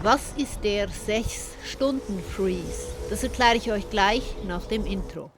Was ist der 6-Stunden-Freeze? Das erkläre ich euch gleich nach dem Intro.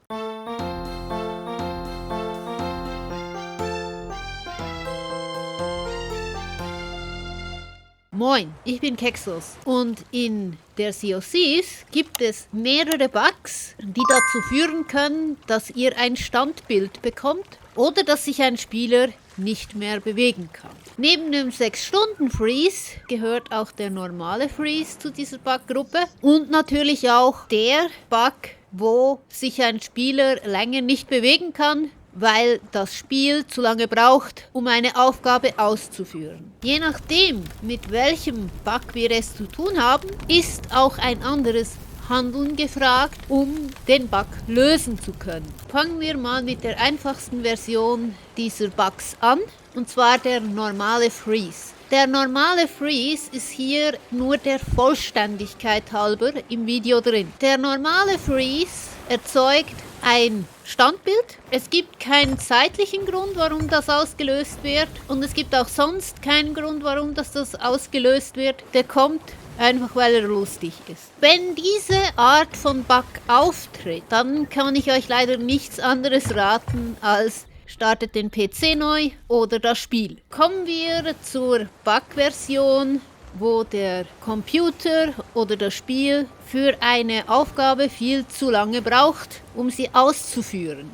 Moin, ich bin Kexos und in der Sea of Thieves gibt es mehrere Bugs, die dazu führen können, dass ihr ein Standbild bekommt oder dass sich ein Spieler nicht mehr bewegen kann. Neben dem 6-Stunden-Freeze gehört auch der normale Freeze zu dieser Buggruppe und natürlich auch der Bug, wo sich ein Spieler länger nicht bewegen kann, weil das Spiel zu lange braucht, um eine Aufgabe auszuführen. Je nachdem, mit welchem Bug wir es zu tun haben, ist auch ein anderes Handeln gefragt, um den Bug lösen zu können. Fangen wir mal mit der einfachsten Version dieser Bugs an, und zwar der normale Freeze. Der normale Freeze ist hier nur der Vollständigkeit halber im Video drin. Der normale Freeze erzeugt ein Standbild. Es gibt keinen zeitlichen Grund, warum das ausgelöst wird, und es gibt auch sonst keinen Grund, warum das ausgelöst wird. Der kommt einfach, weil er lustig ist. Wenn diese Art von Bug auftritt, dann kann ich euch leider nichts anderes raten als startet den PC neu oder das Spiel. Kommen wir zur Bug-Version, wo der Computer oder das Spiel für eine Aufgabe viel zu lange braucht, um sie auszuführen.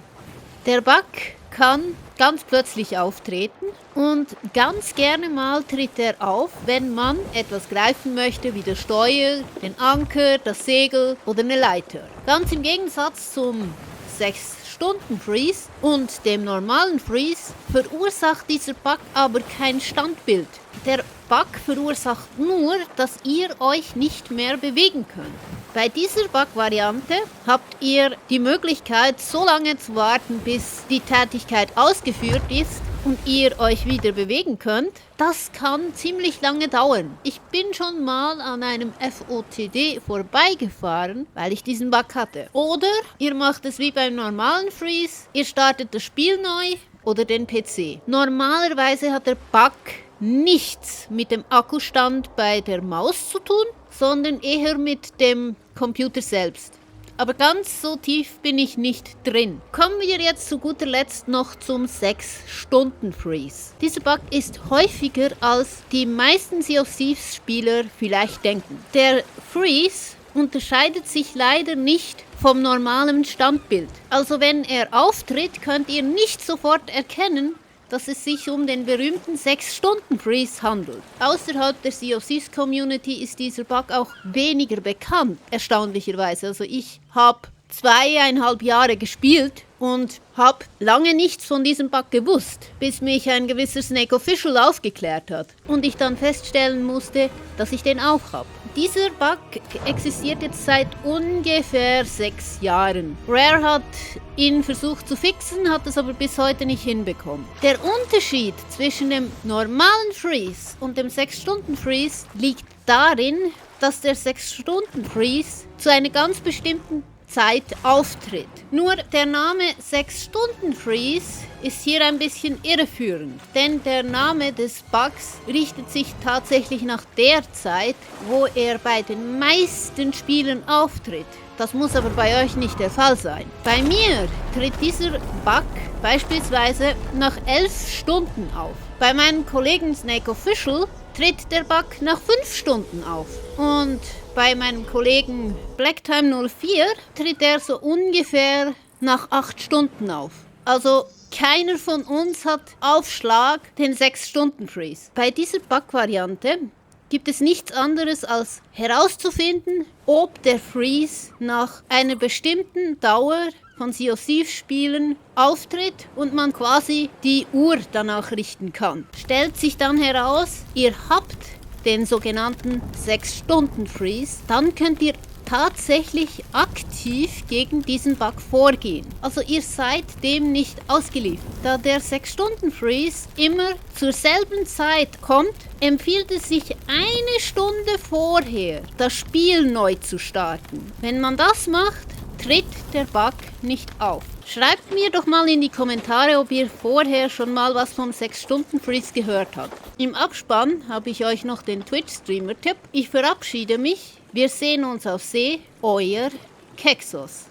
Der Bug kann ganz plötzlich auftreten und ganz gerne mal tritt er auf, wenn man etwas greifen möchte, wie der Steuer, den Anker, das Segel oder eine Leiter. Ganz im Gegensatz zum 6-Stunden-Freeze und dem normalen Freeze verursacht dieser Bug aber kein Standbild. Der Bug verursacht nur, dass ihr euch nicht mehr bewegen könnt. Bei dieser Bug-Variante habt ihr die Möglichkeit, so lange zu warten, bis die Tätigkeit ausgeführt ist und ihr euch wieder bewegen könnt. Das kann ziemlich lange dauern. Ich bin schon mal an einem FOTD vorbeigefahren, weil ich diesen Bug hatte. Oder ihr macht es wie beim normalen Freeze, ihr startet das Spiel neu oder den PC. Normalerweise hat der Bug nichts mit dem Akkustand bei der Maus zu tun, sondern eher mit dem Computer selbst. Aber ganz so tief bin ich nicht drin. Kommen wir jetzt zu guter Letzt noch zum 6-Stunden-Freeze. Dieser Bug ist häufiger, als die meisten Sea of Thieves Spieler vielleicht denken. Der Freeze unterscheidet sich leider nicht vom normalen Standbild. Also wenn er auftritt, könnt ihr nicht sofort erkennen, dass es sich um den berühmten 6-Stunden-Freeze handelt. Außerhalb der Sea of Thieves Community ist dieser Bug auch weniger bekannt, erstaunlicherweise. Also ich habe 2,5 Jahre gespielt und habe lange nichts von diesem Bug gewusst, bis mich ein gewisser Snake Official aufgeklärt hat und ich dann feststellen musste, dass ich den auch habe. Dieser Bug existiert jetzt seit ungefähr 6 Jahren. Rare hat ihn versucht zu fixen, hat es aber bis heute nicht hinbekommen. Der Unterschied zwischen dem normalen Freeze und dem 6-Stunden-Freeze liegt darin, dass der 6-Stunden-Freeze zu einer ganz bestimmten Zeit auftritt. Nur der Name 6-Stunden-Freeze ist hier ein bisschen irreführend, denn der Name des Bugs richtet sich tatsächlich nach der Zeit, wo er bei den meisten Spielern auftritt. Das muss aber bei euch nicht der Fall sein. Bei mir tritt dieser Bug beispielsweise nach 11 Stunden auf. Bei meinem Kollegen Snake Official tritt der Bug nach 5 Stunden auf. Und bei meinem Kollegen Blacktime04 tritt er so ungefähr nach 8 Stunden auf. Also keiner von uns hat auf Schlag den 6-Stunden-Freeze. Bei dieser Bug-Variante gibt es nichts anderes als herauszufinden, ob der Freeze nach einer bestimmten Dauer von Sea of Thieves Spielen auftritt und man quasi die Uhr danach richten kann. Stellt sich dann heraus, ihr habt den sogenannten 6-Stunden-Freeze, dann könnt ihr tatsächlich aktiv gegen diesen Bug vorgehen. Also ihr seid dem nicht ausgeliefert. Da der 6-Stunden-Freeze immer zur selben Zeit kommt, empfiehlt es sich 1 Stunde vorher, das Spiel neu zu starten. Wenn man das macht, tritt der Bug nicht auf. Schreibt mir doch mal in die Kommentare, ob ihr vorher schon mal was vom 6-Stunden-Freeze gehört habt. Im Abspann habe ich euch noch den Twitch-Streamer-Tipp. Ich verabschiede mich. Wir sehen uns auf See. Euer Kexos.